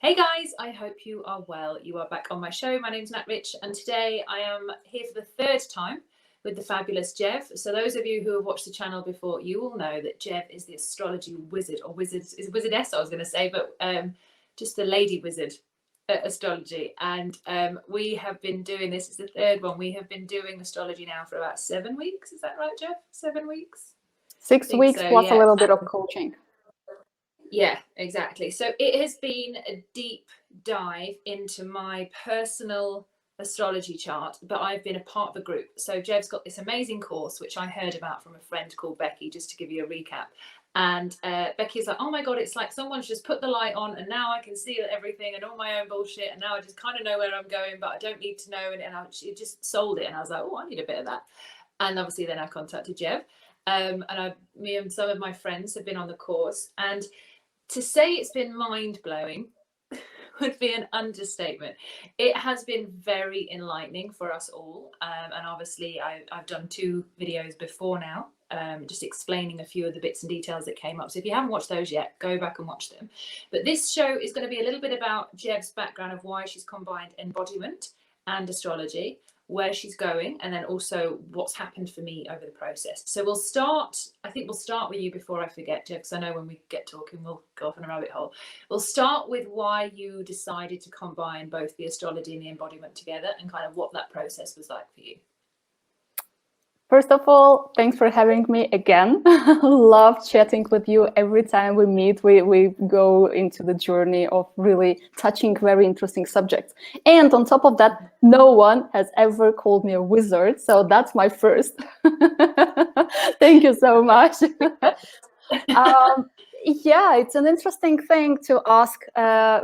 Hey guys, I hope you are well. You are back on my show. My name's Nat Rich, and today I am here for the third time with the fabulous Jev. So those of you who have watched the channel before, you will know that Jev is the astrology wizard, or wizardess, I was going to say, but just the lady wizard at astrology. And we have been doing this. It's the third one. We have been doing astrology now for about 7 weeks. Is that right, Jev? 7 weeks? 6 weeks so, plus yeah. a little bit of coaching. Yeah, exactly. So it has been a deep dive into my personal astrology chart, but I've been a part of a group. So Jev's got this amazing course, which I heard about from a friend called Becky, just to give you a recap. And Becky's like, oh my God, it's like someone's just put the light on and now I can see everything and all my own bullshit. And now I just kind of know where I'm going, but I don't need to know. And she just sold it. And I was like, oh, I need a bit of that. And obviously then I contacted Jev. Me and some of my friends have been on the course, and to say it's been mind-blowing would be an understatement. It has been very enlightening for us all. And obviously I've done 2 videos before now, just explaining a few of the bits and details that came up. So if you haven't watched those yet, go back and watch them. But this show is going to be a little bit about Jev's background of why she's combined embodiment and astrology, where she's going, and then also what's happened for me over the process. So I think we'll start with you before I forget, Jeff, because I know when we get talking, we'll go off on a rabbit hole. We'll start with why you decided to combine both the astrology and the embodiment together, and kind of what that process was like for you. First of all, thanks for having me again. Love chatting with you. Every time we meet, we go into the journey of really touching very interesting subjects. And on top of that, no one has ever called me a wizard. So that's my first. Thank you so much. Yeah, it's an interesting thing to ask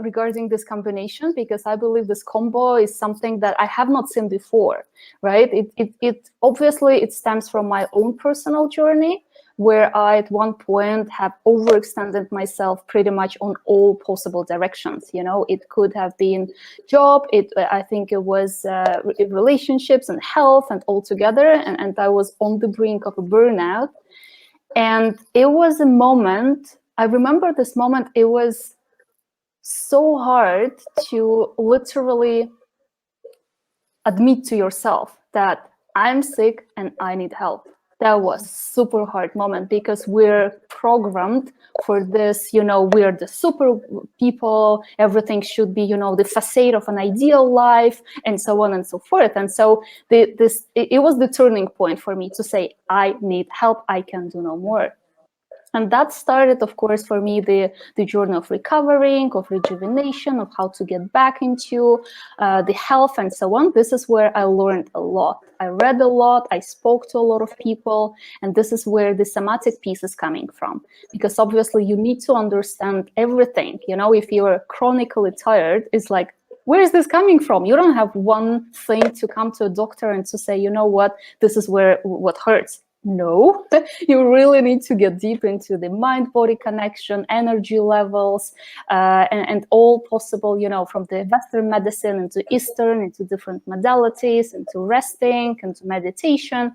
regarding this combination, because I believe this combo is something that I have not seen before, right? It obviously it stems from my own personal journey, where I at one point have overextended myself pretty much on all possible directions. You know, it could have been job, I think it was relationships and health and all together, and I was on the brink of a burnout. And it was a moment, I remember this moment, it was so hard to literally admit to yourself that I'm sick and I need help. That was super hard moment, because we're programmed for this, you know, we're the super people, everything should be, you know, the facade of an ideal life, and so on and so forth. And so it was the turning point for me to say, I need help, I can do no more. And that started, of course, for me, the journey of recovering, of rejuvenation, of how to get back into the health and so on. This is where I learned a lot. I read a lot, I spoke to a lot of people, and this is where the somatic piece is coming from. Because obviously you need to understand everything. You know, if you're chronically tired, it's like, where is this coming from? You don't have one thing to come to a doctor and to say, you know what, this is what hurts. No, you really need to get deep into the mind-body connection, energy levels, and all possible, you know, from the Western medicine into Eastern, into different modalities, into resting, into meditation,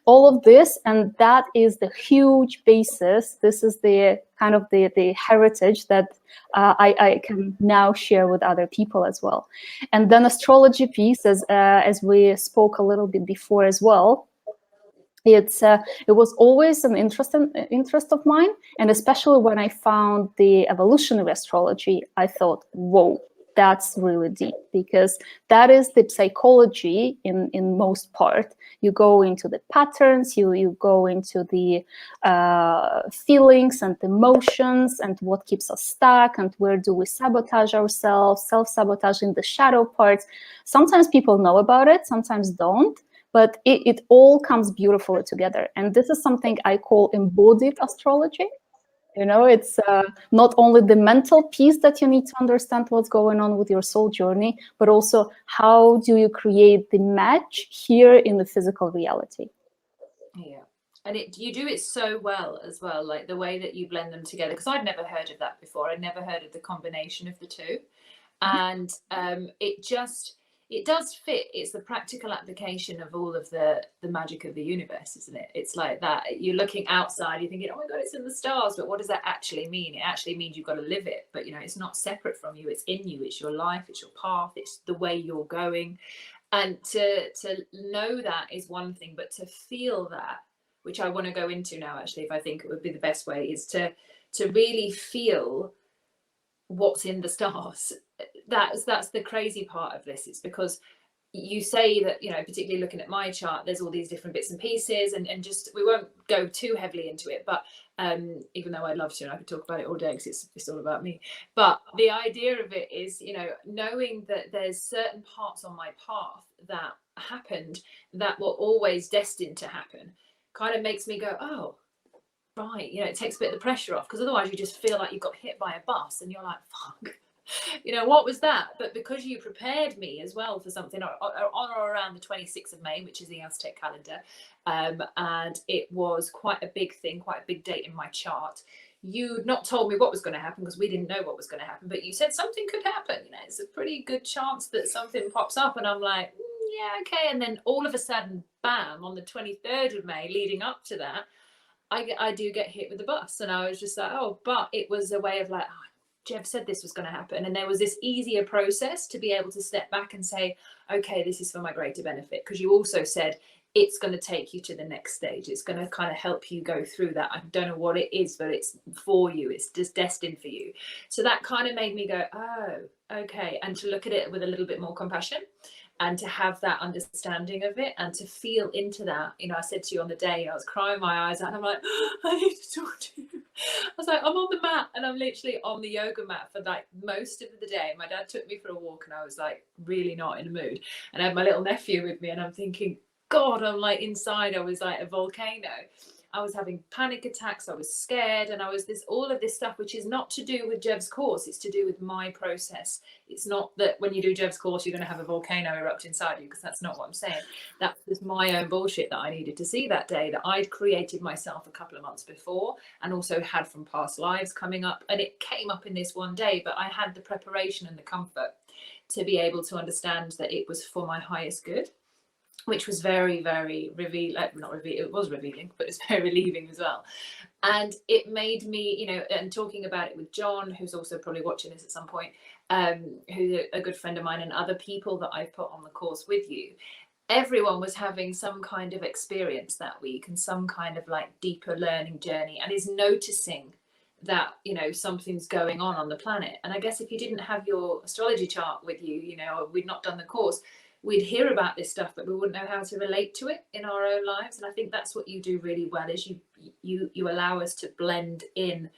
all of this. And that is the huge basis. This is the kind of the heritage that I can now share with other people as well. And then astrology piece, as we spoke a little bit before as well, it was always an interest of mine, and especially when I found the evolutionary astrology, I thought, whoa, that's really deep, because that is the psychology in most part. You go into the patterns, you go into the feelings and emotions, and what keeps us stuck, and where do we sabotage ourselves, self-sabotage in the shadow parts. Sometimes people know about it, sometimes don't. But it all comes beautifully together. And this is something I call embodied astrology. You know, it's not only the mental piece that you need to understand what's going on with your soul journey, but also how do you create the match here in the physical reality. Yeah. And you do it so well as well, like the way that you blend them together, because I'd never heard of that before. I'd never heard of the combination of the two. And it does fit. It's the practical application of all of the magic of the universe, isn't it? It's like that. You're looking outside, you're thinking, oh my God, it's in the stars. But what does that actually mean? It actually means you've got to live it. But, you know, it's not separate from you. It's in you. It's your life. It's your path. It's the way you're going. And to know that is one thing, but to feel that, which I want to go into now, actually, if I think it would be the best way, is to really feel what's in the stars. That's the crazy part of this. It's because you say that, you know, particularly looking at my chart, there's all these different bits and pieces, and just, we won't go too heavily into it, but even though I'd love to, and I could talk about it all day because it's all about me. But the idea of it is, you know, knowing that there's certain parts on my path that happened that were always destined to happen, kind of makes me go, oh, right, you know, it takes a bit of the pressure off, because otherwise you just feel like you got hit by a bus and you're like, fuck, you know, what was that? But because you prepared me as well for something on or around the 26th of May, which is the Aztec calendar, and it was quite a big thing, quite a big date in my chart. You'd not told me what was going to happen because we didn't know what was going to happen, but you said something could happen. You know, it's a pretty good chance that something pops up, and I'm like, yeah, okay. And then all of a sudden, bam, on the 23rd of May, leading up to that, I do get hit with the bus, and I was just like, oh, but it was a way of like, oh, Jeff said this was going to happen, and there was this easier process to be able to step back and say, okay, this is for my greater benefit, because you also said it's going to take you to the next stage. It's going to kind of help you go through that. I don't know what it is, but it's for you. It's just destined for you. So that kind of made me go, oh, okay, and to look at it with a little bit more compassion, and to have that understanding of it, and to feel into that. You know, I said to you on the day, I was crying my eyes out, and I'm like, oh, I need to talk to you. I was like, I'm on the mat, and I'm literally on the yoga mat for like most of the day. My dad took me for a walk, and I was like really not in the mood, and I had my little nephew with me, and I'm thinking, God, I'm like inside, I was like a volcano. I was having panic attacks, I was scared, and I was all of this stuff, which is not to do with Jev's course, it's to do with my process. It's not that when you do Jev's course, you're going to have a volcano erupt inside you, because that's not what I'm saying. That was my own bullshit that I needed to see that day, that I'd created myself a couple of months before, and also had from past lives coming up, and it came up in this one day, but I had the preparation and the comfort to be able to understand that it was for my highest good, which was very, very it was revealing, but it's very relieving as well. And it made me, you know, and talking about it with John, who's also probably watching this at some point, who's a good friend of mine, and other people that I've put on the course with you, everyone was having some kind of experience that week, and some kind of like deeper learning journey, and is noticing that, you know, something's going on the planet. And I guess if you didn't have your astrology chart with you, you know, or we'd not done the course, we'd hear about this stuff, but we wouldn't know how to relate to it in our own lives. And I think that's what you do really well, is you allow us to blend in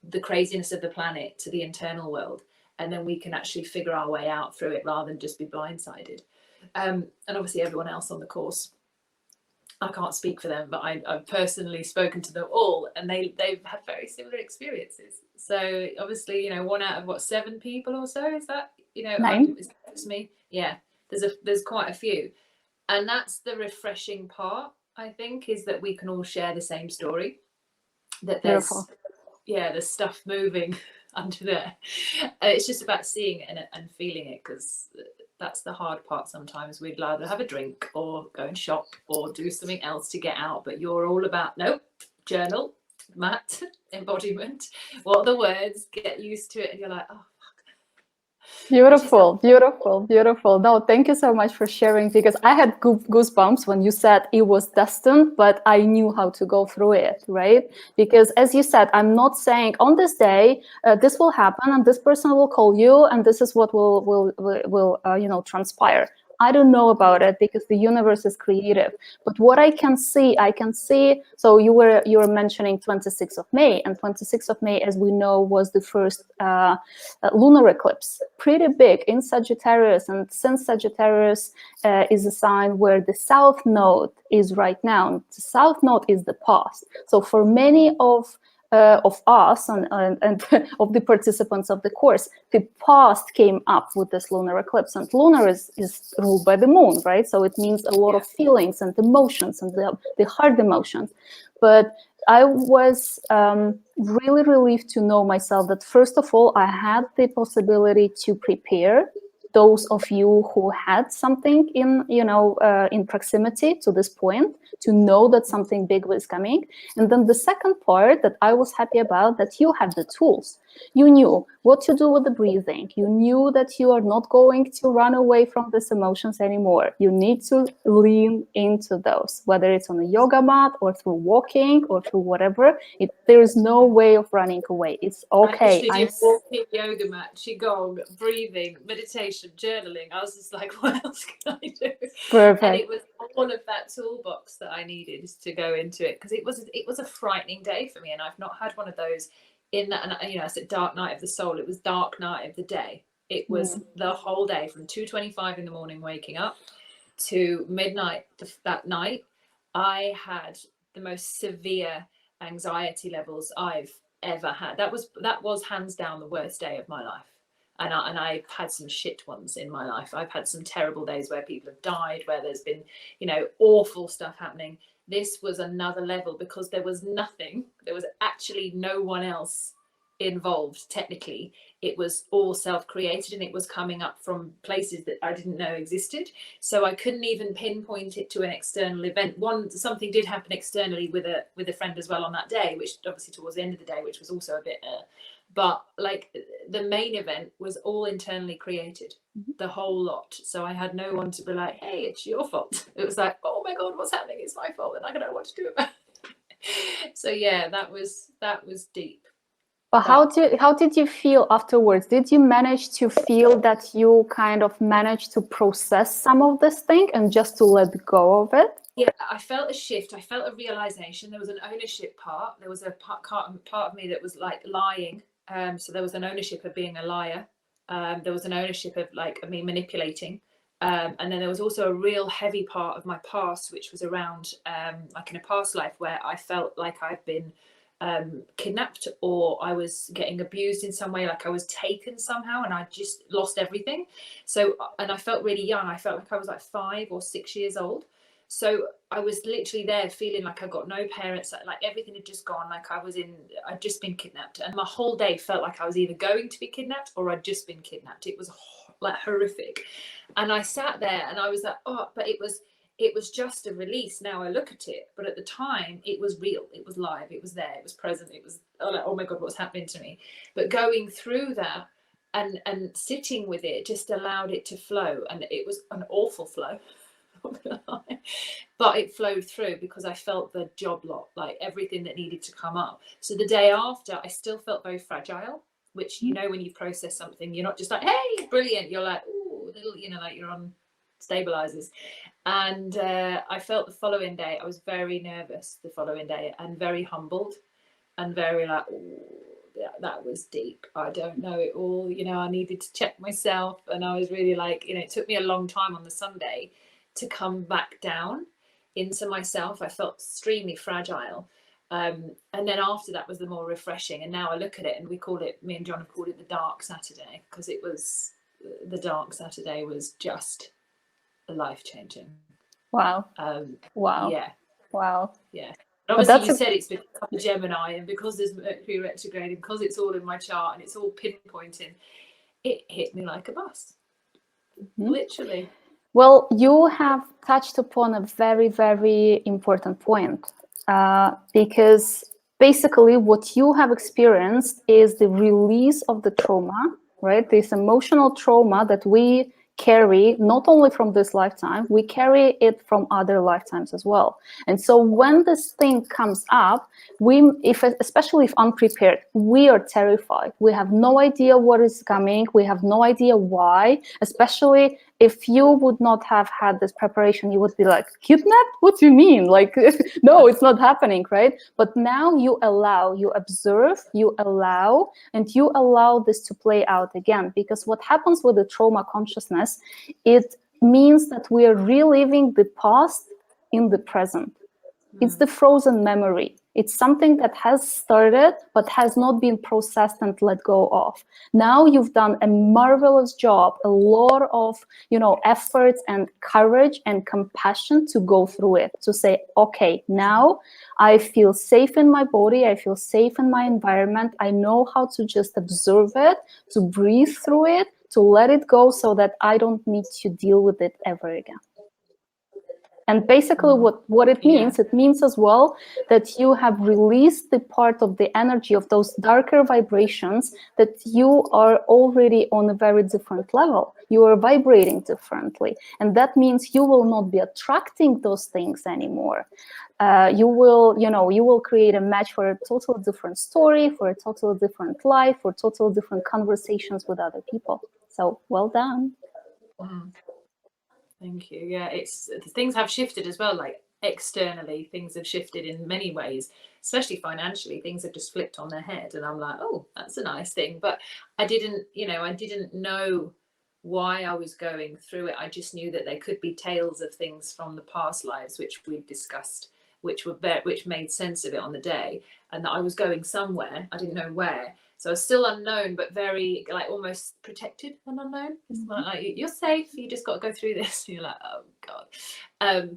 the craziness of the planet to the internal world, and then we can actually figure our way out through it rather than just be blindsided. And obviously everyone else on the course, I can't speak for them, but I've personally spoken to them all, and they've had very similar experiences. So obviously, you know, 1 out of 7 people or so, is that, you know, 9. It's me. Yeah. There's quite a few, and that's the refreshing part, I think, is that we can all share the same story, that there's there's stuff moving under there. It's just about seeing it and feeling it, because that's the hard part. Sometimes we'd rather have a drink or go and shop or do something else to get out, but you're all about, nope, journal, mat, embodiment, what are the words, get used to it, and you're like, oh, Beautiful, beautiful, beautiful. No, thank you so much for sharing, because I had goosebumps when you said it was destined, but I knew how to go through it, right? Because as you said, I'm not saying on this day, this will happen and this person will call you and this is what will you know, transpire. I don't know about it, because the universe is creative. But what I can see, so you were mentioning 26th of May, and 26th of May, as we know, was the first lunar eclipse, pretty big in Sagittarius. And since Sagittarius is a sign where the south node is right now, the south node is the past. So for many of us and of the participants of the course, the past came up with this lunar eclipse, and lunar is ruled by the moon, right? So it means a lot of feelings and emotions and the hard emotions. But I was really relieved to know myself that, first of all, I had the possibility to prepare those of you who had something in, in proximity to this point, to know that something big was coming. And then the second part that I was happy about, that you had the tools. You knew what to do with the breathing. You knew that you are not going to run away from these emotions anymore. You need to lean into those, whether it's on a yoga mat or through walking or through whatever. There is no way of running away. It's okay. I did walking, yoga mat, qigong, breathing, meditation, journaling. I was just like, what else can I do? Perfect. And it was all of that toolbox that I needed to go into it, because it was a frightening day for me, and I've not had one of those in that. And I said dark night of the soul. It was dark night of the day. It was the whole day from 2:25 in the morning waking up to midnight that night. I had the most severe anxiety levels I've ever had. That was hands down the worst day of my life. And I've had some shit ones in my life. I've had some terrible days where people have died, where there's been, awful stuff happening. This was another level, because there was actually no one else involved. Technically, it was all self-created, and it was coming up from places that I didn't know existed. So I couldn't even pinpoint it to an external event. Something did happen externally with a friend as well on that day, which obviously towards the end of the day, which was also a bit but like the main event was all internally created, the whole lot. So I had no one to be like, hey, it's your fault. It was like, oh my God, what's happening? It's my fault, and I don't know what to do about it. So yeah, that was deep. But how did you feel afterwards? Did you manage to feel that you kind of managed to process some of this thing and just to let go of it? Yeah, I felt a shift. I felt a realization. There was an ownership part. There was a part of me that was like lying. So there was an ownership of being a liar. There was an ownership of me manipulating. And then there was also a real heavy part of my past, which was around like in a past life where I felt like I've been kidnapped, or I was getting abused in some way, like I was taken somehow, and I just lost everything. So, and I felt really young. I felt like I was like 5 or 6 years old. So I was literally there feeling like I got no parents, like everything had just gone, like I'd just been kidnapped, and my whole day felt like I was either going to be kidnapped or I'd just been kidnapped. It was like horrific. And I sat there and I was like, oh, but it was just a release. Now I look at it, but at the time it was real, it was live, it was there, it was present, it was like, oh my God, what's happening to me? But going through that and sitting with it just allowed it to flow, and it was an awful flow. But it flowed through because I felt the job lot, like everything that needed to come up. So the day after, I still felt very fragile, which, when you process something, you're not just like, hey, brilliant. You're like, ooh, little, like you're on stabilizers. And I felt the following day, I was very nervous the following day, and very humbled, and very like, ooh, that was deep. I don't know it all. I needed to check myself. And I was really like, it took me a long time on the Sunday to come back down into myself. I felt extremely fragile. And then after that was the more refreshing. And now I look at it, and me and John have called it the dark Saturday, because the dark Saturday was just life-changing. Wow. Wow. Yeah. Wow. Yeah. Obviously, you said it's because I'm a Gemini, and because there's Mercury retrograde, and because it's all in my chart and it's all pinpointing, it hit me like a bus. Literally. Well, you have touched upon a very, very important point, because basically what you have experienced is the release of the trauma, right? This emotional trauma that we carry not only from this lifetime, we carry it from other lifetimes as well. And so when this thing comes up, especially if unprepared, we are terrified. We have no idea what is coming. We have no idea why, especially if you would not have had this preparation, you would be like, kidnapped? What do you mean? Like, no, it's not happening, right? But now you observe, you allow, and you allow this to play out again. Because what happens with the trauma consciousness, it means that we are reliving the past in the present. It's the frozen memory. It's something that has started, but has not been processed and let go of. Now you've done a marvelous job, a lot of, efforts and courage and compassion to go through it, to say, okay, now I feel safe in my body. I feel safe in my environment. I know how to just observe it, to breathe through it, to let it go so that I don't need to deal with it ever again. And basically what it means as well that you have released the part of the energy of those darker vibrations, that you are already on a very different level. You are vibrating differently. And that means you will not be attracting those things anymore. You will create a match for a totally different story, for a totally different life, for totally different conversations with other people. So well done. Thank you. Yeah, it's things have shifted as well. Like externally, things have shifted in many ways, especially financially. Things have just flipped on their head, and I'm like, oh, that's a nice thing. But I didn't know why I was going through it. I just knew that there could be tales of things from the past lives, which we've discussed, which made sense of it on the day, and that I was going somewhere. I didn't know where. So it's still unknown, but very like almost protected and unknown. It's like you're safe. You just got to go through this. You're like, oh God.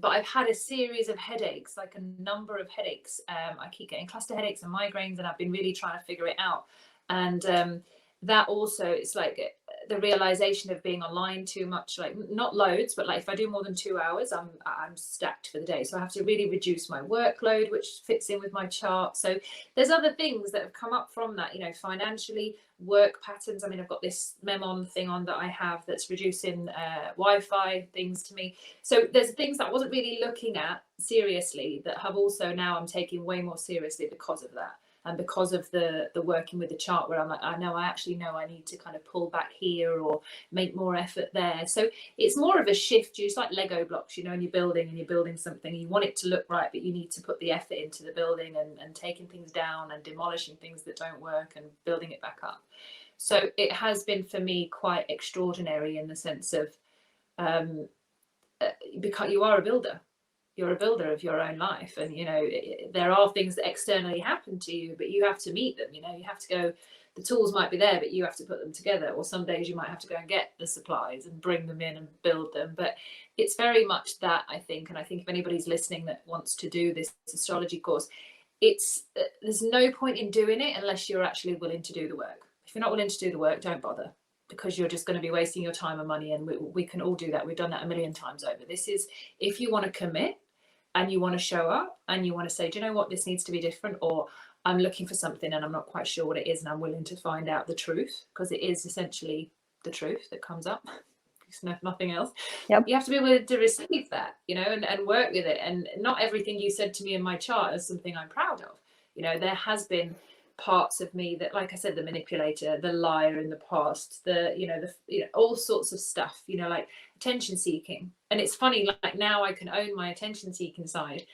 But I've had a series of headaches, like a number of headaches. I keep getting cluster headaches and migraines, and I've been really trying to figure it out. And that also, it's like the realization of being online too much, like not loads, but like if I do more than 2 hours, I'm stacked for the day. So I have to really reduce my workload, which fits in with my chart. So there's other things that have come up from that, financially, work patterns. I mean, I've got this Memon thing on that I have that's reducing Wi-Fi things to me. So there's things that I wasn't really looking at seriously that have also now I'm taking way more seriously because of that. And because of the working with the chart, where I'm like, I actually know I need to kind of pull back here or make more effort there. So it's more of a shift. It's like Lego blocks, and you're building something. You want it to look right, but you need to put the effort into the building and taking things down and demolishing things that don't work and building it back up. So it has been for me quite extraordinary in the sense of because you are a builder. You're a builder of your own life, and there are things that externally happen to you, but you have to meet them. You have to go. The tools might be there, but you have to put them together, or some days you might have to go and get the supplies and bring them in and build them. But it's very much that, I think. And I think if anybody's listening that wants to do this astrology course, there's no point in doing it unless you're actually willing to do the work. If you're not willing to do the work, don't bother, because you're just going to be wasting your time and money. And we can all do that. We've done that a million times over. This is, if you want to commit and you want to show up and you want to say, do you know what, this needs to be different, or I'm looking for something and I'm not quite sure what it is, and I'm willing to find out the truth, because it is essentially the truth that comes up. Nothing else. Yep. You have to be willing to receive that, and work with it. And not everything you said to me in my chart is something I'm proud of. There has been parts of me that, like I said, the manipulator, the liar in the past, all sorts of stuff, like attention seeking. And it's funny, like now I can own my attention seeking side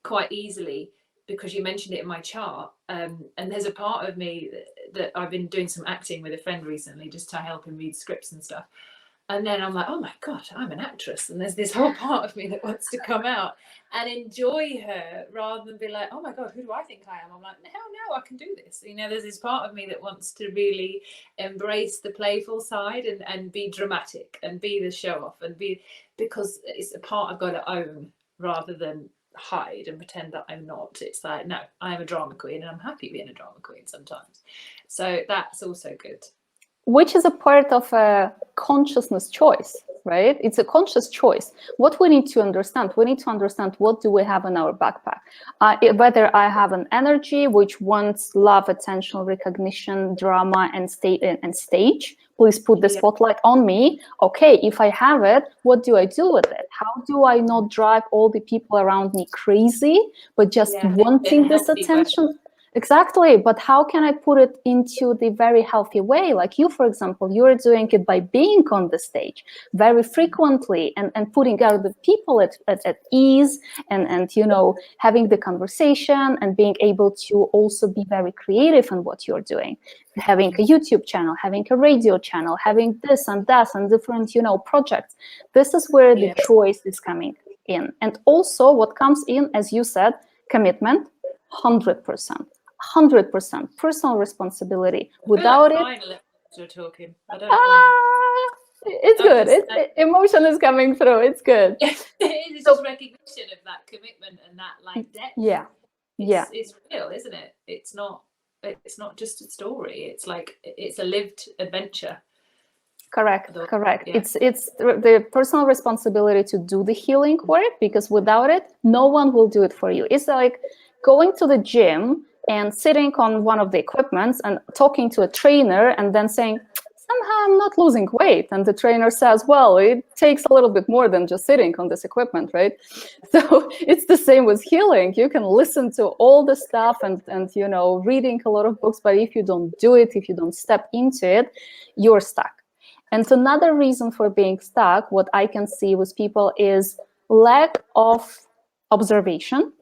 quite easily, because you mentioned it in my chart. And there's a part of me that I've been doing some acting with a friend recently, just to help him read scripts and stuff. And then I'm like, oh my God, I'm an actress. And there's this whole part of me that wants to come out and enjoy her, rather than be like, oh my God, who do I think I am? I'm like, hell no, I can do this. There's this part of me that wants to really embrace the playful side and be dramatic and be the show off, and because it's a part I've got to own rather than hide and pretend that I'm not. It's like, no, I'm a drama queen, and I'm happy being a drama queen sometimes. So that's also good. Which is a part of a consciousness choice, right? It's a conscious choice. What we need to understand, what do we have in our backpack? Whether I have an energy which wants love, attention, recognition, drama, and stage. Please put the spotlight on me. Okay, if I have it, what do I do with it? How do I not drive all the people around me crazy, but just wanting this attention? Exactly, but how can I put it into the very healthy way? Like you, for example, you're doing it by being on the stage very frequently and putting out the people at ease and having the conversation and being able to also be very creative in what you're doing. Having a YouTube channel, having a radio channel, having this and that and different, projects. This is where the choice is coming in. And also what comes in, as you said, commitment, 100%. 100% personal responsibility. Without it, you're talking. I don't know. It's good. Emotion is coming through. It's good. It's just recognition of that commitment and that depth. It's real, isn't it? It's not just a story. It's like it's a lived adventure. Correct. Yeah. It's the personal responsibility to do the healing work, because without it, no one will do it for you. It's like going to the gym and sitting on one of the equipments and talking to a trainer and then saying, somehow I'm not losing weight. And the trainer says, well, it takes a little bit more than just sitting on this equipment, right? So it's the same with healing. You can listen to all the stuff and you know, reading a lot of books, but if you don't do it, if you don't step into it, you're stuck. And another reason for being stuck, what I can see with people, is lack of observation,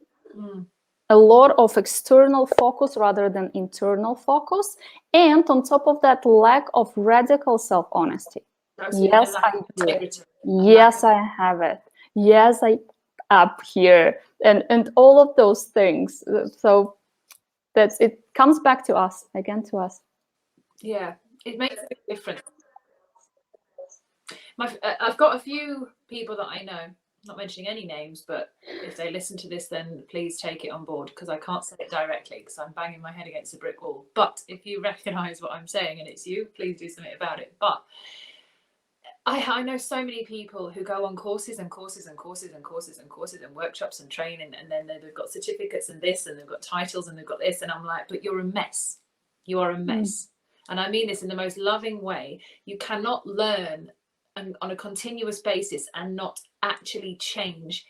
a lot of external focus rather than internal focus, and on top of that, lack of radical self-honesty. Yes, I do it. Yes, I have it. Yes, I up here, and all of those things. So that's it. Comes back to us again, to us. Yeah, it makes a big difference. I've got a few people that I know, not mentioning any names, but if they listen to this, then please take it on board, because I can't say it directly because I'm banging my head against a brick wall. But if you recognize what I'm saying and it's you, please do something about it. But I know so many people who go on courses and courses and courses and courses and courses and workshops and training, and then they've got certificates and this, and they've got titles and they've got this, and I'm like, but you're a mess. You are a mess. And I mean this in the most loving way. You cannot learn on a continuous basis and not actually change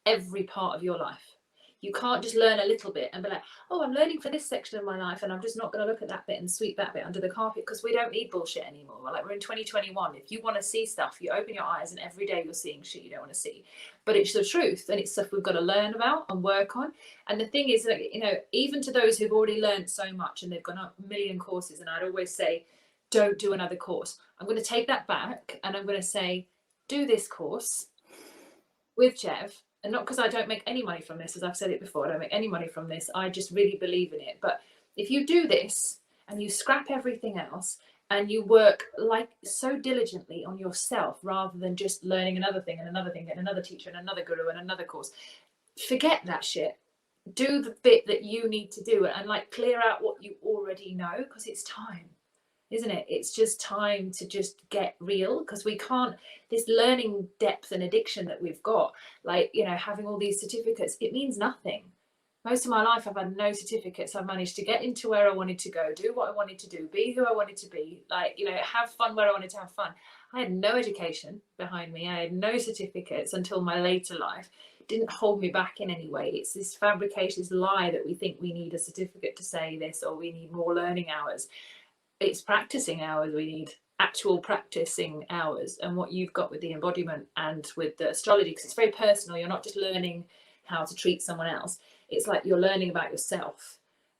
every part of your life. You can't just learn a little bit and be like, oh, I'm learning for this section of my life and I'm just not going to look at that bit and sweep that bit under the carpet, because we don't need bullshit anymore. Like, we're in 2021. If you want to see stuff, you open your eyes and every day you're seeing shit you don't want to see. But it's the truth, and it's stuff we've got to learn about and work on. And the thing is that, you know, even to those who've already learned so much and they've gone up a million courses, and I'd always say, don't do another course. I'm going to take that back and I'm going to say, do this course with Jev. And not because I don't make any money from this, as I've said it before, I don't make any money from this. I just really believe in it. But if you do this and you scrap everything else and you work like so diligently on yourself, rather than just learning another thing and another thing and another teacher and another guru and another course, forget that shit. Do the bit that you need to do and like clear out what you already know, because it's time. Isn't it? It's just time to just get real, because we can't, this learning depth and addiction that we've got, like, you know, having all these certificates, it means nothing. Most of my life I've had no certificates. I've managed to get into where I wanted to go, do what I wanted to do, be who I wanted to be, like, you know, have fun where I wanted to have fun. I had no education behind me. I had no certificates until my later life. It didn't hold me back in any way. It's this fabrication, this lie that we think we need a certificate to say this, or we need more learning hours. It's practicing hours. We need actual practicing hours. And what you've got with the embodiment and with the astrology, because it's very personal. You're not just learning how to treat someone else. It's like you're learning about yourself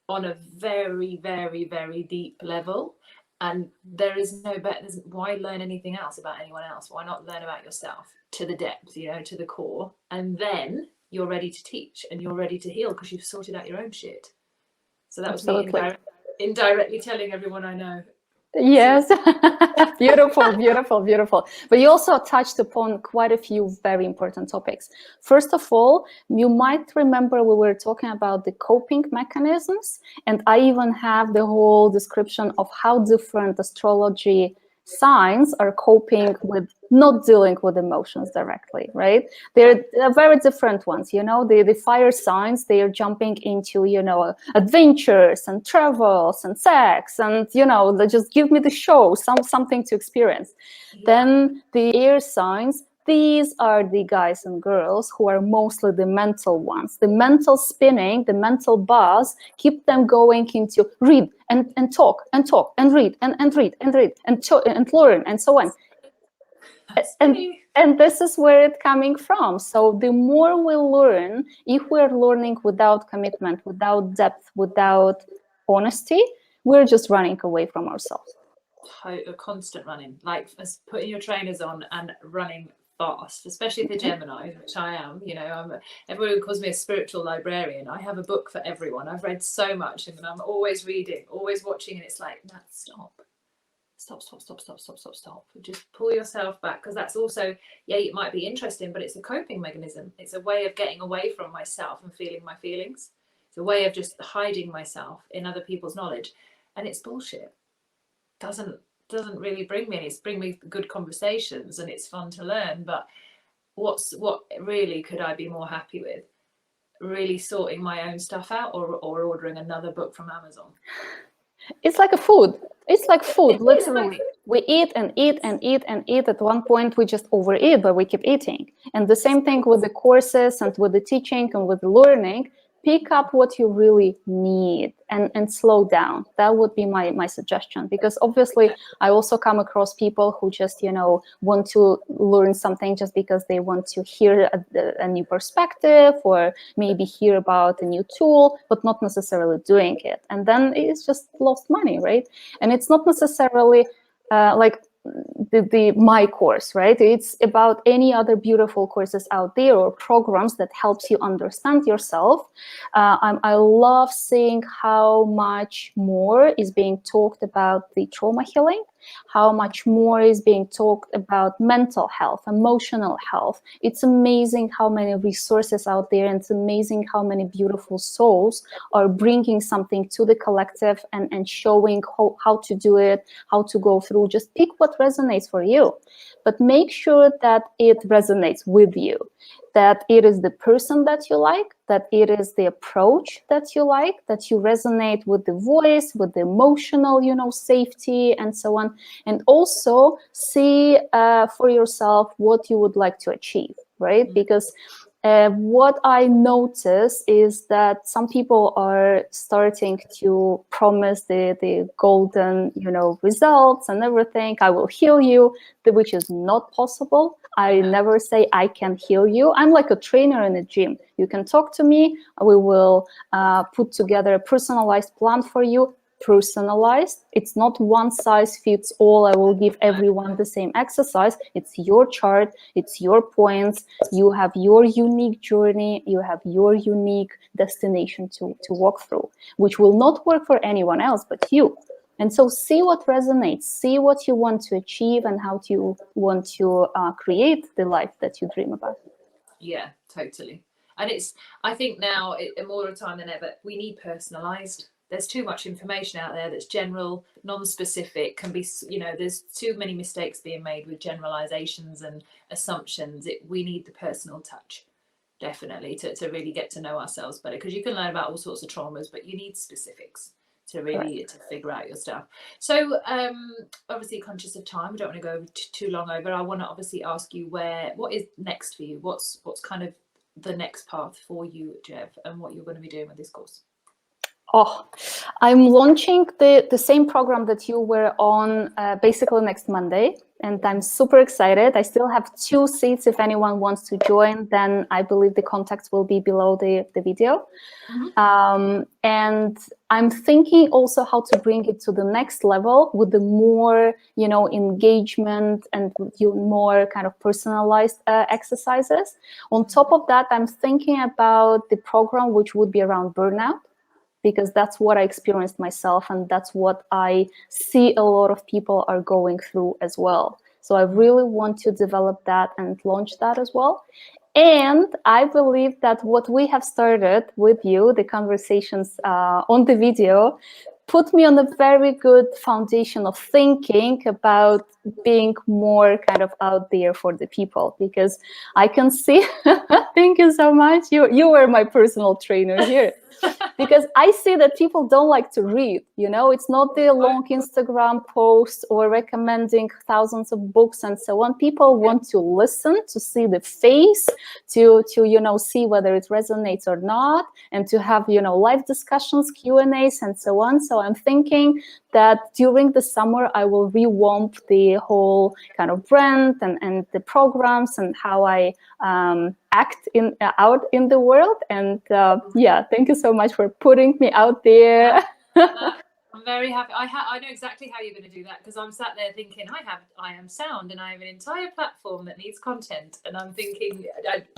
on a very, very, very deep level. And there is no better. Why learn anything else about anyone else? Why not learn about yourself to the depth, you know, to the core? And then you're ready to teach and you're ready to heal, because you've sorted out your own shit. So that was me indirectly telling everyone I know. Yes. Beautiful, beautiful, beautiful. But you also touched upon quite a few very important topics. First of all, you might remember we were talking about the coping mechanisms, and I even have the whole description of how different astrology signs are coping with not dealing with emotions directly, right? They're very different ones, you know. The fire signs, they are jumping into, you know, adventures and travels and sex, and, you know, they just give me the show, something to experience. Yeah. Then the air signs, these are the guys and girls who are mostly the mental ones. The mental spinning, the mental buzz, keep them going into read and talk and talk and read and read and read and learn and so on. And this is where it's coming from. So the more we learn, if we're learning without commitment, without depth, without honesty, we're just running away from ourselves. A constant running, like putting your trainers on and running fast, especially for Gemini, which I am. You know, everyone calls me a spiritual librarian. I have a book for everyone. I've read so much, and I'm always reading, always watching, and it's like, Nat, stop. Just pull yourself back, because that's also, yeah, it might be interesting, but it's a coping mechanism. It's a way of getting away from myself and feeling my feelings. It's a way of just hiding myself in other people's knowledge, and it's bullshit. Doesn't doesn't really bring me any. It's bring me good conversations and it's fun to learn. But what really could I be more happy with? Really sorting my own stuff out, or ordering another book from Amazon? It's like a food. It's like food, literally. We eat and eat and eat and eat. At one point, we just overeat, but we keep eating. And the same thing with the courses and with the teaching and with the learning. Pick up what you really need and slow down. That would be my suggestion, because obviously I also come across people who just, want to learn something just because they want to hear a new perspective, or maybe hear about a new tool, but not necessarily doing it. And then it's just lost money, right? And it's not necessarily like my course, right? It's about any other beautiful courses out there or programs that helps you understand yourself. I love seeing how much more is being talked about the trauma healing, how much more is being talked about mental health, emotional health. It's amazing how many resources out there, and it's amazing how many beautiful souls are bringing something to the collective and showing how to do it, how to go through. Just pick what resonates for you, but make sure that it resonates with you, that it is the person that you like, that it is the approach that you like, that you resonate with the voice, with the emotional, safety, and so on. And also see for yourself what you would like to achieve, right? Because what I notice is that some people are starting to promise the golden, results and everything. I will heal you, which is not possible. I never say I can heal you. I'm like a trainer in a gym. You can talk to me. We will put together a personalized plan for you. Personalized. It's not one size fits all. I will give everyone the same exercise. It's your chart. It's your points. You have your unique journey. You have your unique destination to walk through, which will not work for anyone else but you. And so see what resonates, see what you want to achieve, and how you want to create the life that you dream about. Yeah, totally. And I think now, more of the time than ever, we need personalized. There's too much information out there that's general, non-specific, can be, there's too many mistakes being made with generalizations and assumptions. We need the personal touch, definitely, to really get to know ourselves better, because you can learn about all sorts of traumas, but you need specifics to really to figure out your stuff. So obviously conscious of time, we don't want to go too long over. I want to obviously ask you what is next for you? What's kind of the next path for you, Jev, and what you're going to be doing with this course? Oh, I'm launching the same program that you were on basically next Monday, and I'm super excited. I still have 2 seats. If anyone wants to join, then I believe the contacts will be below the video. Mm-hmm. And I'm thinking also how to bring it to the next level with the more, engagement and more kind of personalized exercises. On top of that, I'm thinking about the program which would be around burnout, because that's what I experienced myself, and that's what I see a lot of people are going through as well. So I really want to develop that and launch that as well. And I believe that what we have started with you, the conversations on the video, put me on a very good foundation of thinking about being more kind of out there for the people, because I can see, thank you so much. You were my personal trainer here. Because I see that people don't like to read, it's not the long Instagram posts or recommending thousands of books and so on. People want to listen, to see the face, to see whether it resonates or not, and to have, live discussions, Q&As, and so on. So I'm thinking that during the summer, I will revamp the whole kind of brand and the programs and how I act out in the world. And thank you so much for putting me out there. I'm very happy. I know exactly how you're going to do that, because I'm sat there thinking I am sound, and I have an entire platform that needs content, and I'm thinking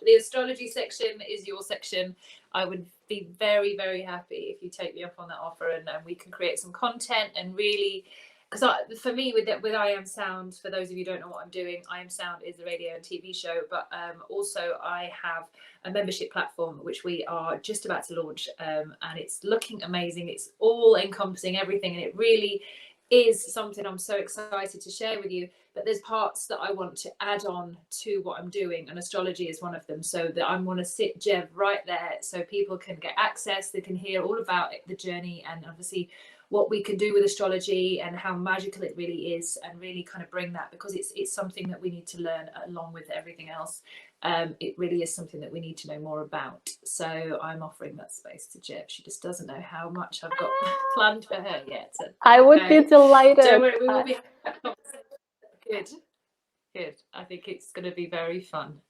the astrology section is your section. I would be very, very happy if you take me up on that offer, and we can create some content and really. Because for me, with I Am Sound, for those of you who don't know what I'm doing, I Am Sound is the radio and TV show, but also I have a membership platform which we are just about to launch, and it's looking amazing. It's all encompassing everything, and it really is something I'm so excited to share with you. But there's parts that I want to add on to what I'm doing, and astrology is one of them. So that I want to sit Jev right there so people can get access, they can hear all about it, the journey, and obviously what we can do with astrology and how magical it really is, and really kind of bring that, because it's something that we need to learn along with everything else. It really is something that we need to know more about. So I'm offering that space to Jeff. She just doesn't know how much I've got planned for her yet. So, I would be delighted. don't worry, we will be good. Good. I think it's going to be very fun.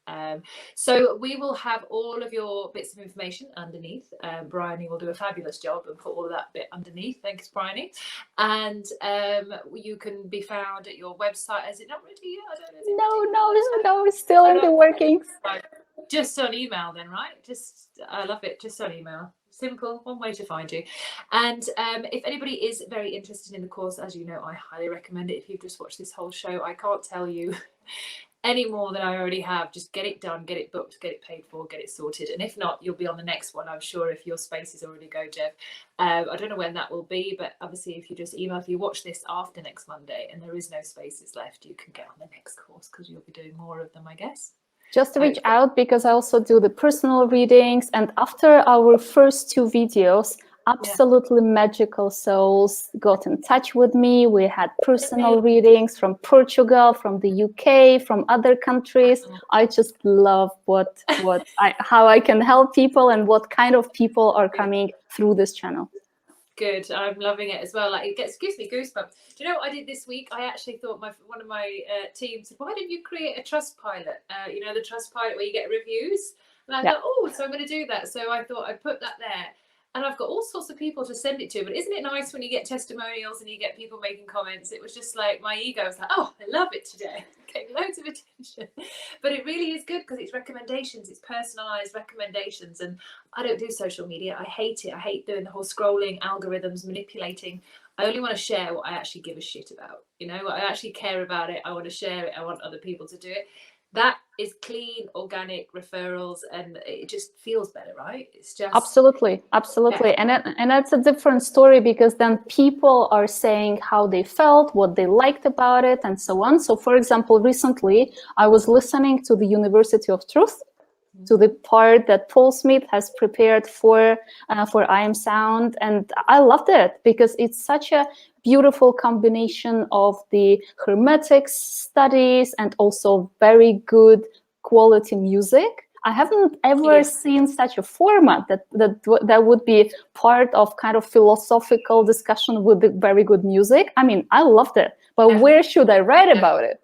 So we will have all of your bits of information underneath. Bryony will do a fabulous job and put all of that bit underneath. Thanks, Bryony. And you can be found at your website. Is it not ready yet? I don't know. No, it's still in the workings. Just on email then, right? I love it. Just on email. Simple, one way to find you. And if anybody is very interested in the course, as you know, I highly recommend it. If you've just watched this whole show, I can't tell you any more than I already have. Just get it done, get it booked, get it paid for, get it sorted. And if not, you'll be on the next one, I'm sure, if your space is already go, Jeff. I don't know when that will be, but obviously if you just email, if you watch this after next Monday and there is no spaces left, you can get on the next course, because you'll be doing more of them, I guess. Just reach out, because I also do the personal readings. And after our first 2 videos, absolutely magical souls got in touch with me. We had personal readings from Portugal, from the UK, from other countries. I just love how I can help people and what kind of people are coming through this channel. Good. I'm loving it as well. Like, it gives me goosebumps. Do you know what I did this week? I actually thought one of my team said, why didn't you create a Trustpilot? You know, the Trustpilot where you get reviews. And I thought, oh, so I'm going to do that. So I thought I'd put that there. And I've got all sorts of people to send it to. But isn't it nice when you get testimonials and you get people making comments? It was just like, my ego was like, oh, I love it today. Getting loads of attention. But it really is good, because it's recommendations. It's personalized recommendations. And I don't do social media. I hate it. I hate doing the whole scrolling, algorithms, manipulating. I only want to share what I actually give a shit about. You know, I actually care about it. I want to share it. I want other people to do it. That is clean, organic referrals, and it just feels better, right? It's just absolutely. Yeah. And that's a different story, because then people are saying how they felt, what they liked about it, and so on. So, for example, recently I was listening to the University of Truth, to the part that Paul Smith has prepared for I Am Sound, and I loved it, because it's such a beautiful combination of the Hermetic studies and also very good quality music. I haven't ever seen such a format that would be part of kind of philosophical discussion with the very good music. I mean, I loved it, but where should I write about it?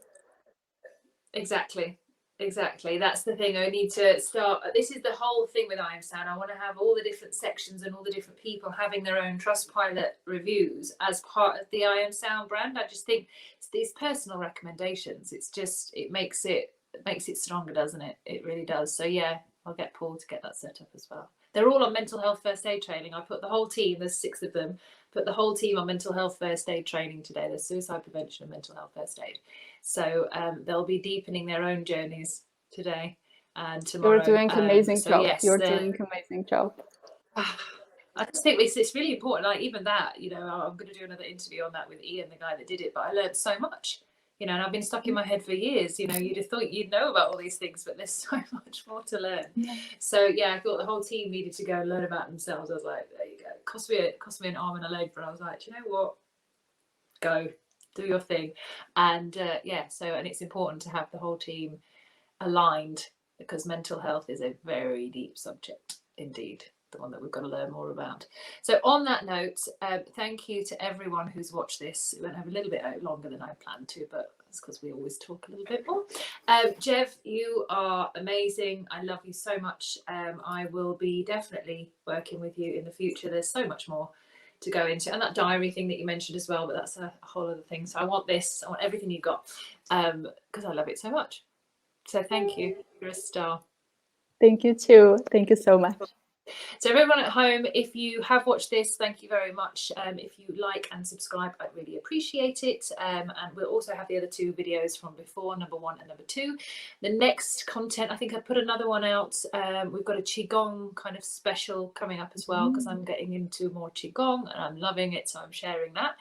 Exactly. That's the thing. I need to start. This is the whole thing with I Am Sound. I want to have all the different sections and all the different people having their own Trustpilot reviews as part of the I Am Sound brand. I just think it's these personal recommendations. It's just, it makes it stronger, doesn't it? It really does. So yeah, I'll get Paul to get that set up as well. They're all on mental health first aid training. I put the whole team, there's 6 of them, put the whole team on mental health first aid training today. There's suicide prevention and mental health first aid. So they'll be deepening their own journeys today and tomorrow. You're doing amazing job. Yes, you're doing amazing job. I just think it's really important. Like, even that, you know, I'm going to do another interview on that with Ian, the guy that did it. But I learned so much, you know, and I've been stuck in my head for years. You know, you'd have thought you'd know about all these things, but there's so much more to learn. So yeah, I thought the whole team needed to go and learn about themselves. I was like, there you go. It cost me an arm and a leg, but I was like, do you know what? Go. Do your thing. And and it's important to have the whole team aligned, because mental health is a very deep subject indeed, the one that we've got to learn more about. So on that note, thank you to everyone who's watched this. It went have a little bit longer than I planned to, but it's because we always talk a little bit more. Jev, you are amazing. I love you so much. I will be definitely working with you in the future. There's so much more to go into, and that diary thing that you mentioned as well, but that's a whole other thing. So I want everything you got, because I love it so much. So thank you. You're a star. Thank you too. Thank you so much. So everyone at home, if you have watched this, thank you very much. If you like and subscribe, I'd really appreciate it. And we'll also have the other 2 videos from before, number 1 and number 2. The next content, I think I put another one out. We've got a Qigong kind of special coming up as well, because I'm getting into more Qigong and I'm loving it. So I'm sharing that.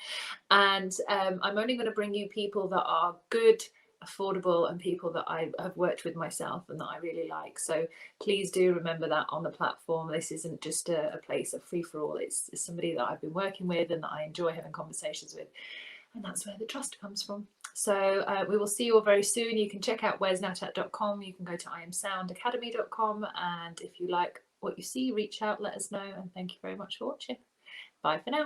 And I'm only going to bring you people that are good, affordable, and people that I have worked with myself and that I really like. So please do remember that on the platform. This isn't just a place of free for all. It's somebody that I've been working with and that I enjoy having conversations with, and that's where the trust comes from. So we will see you all very soon. You can check out where'snatat.com. You can go to iamsoundacademy.com, and if you like what you see, reach out, let us know, and thank you very much for watching. Bye for now.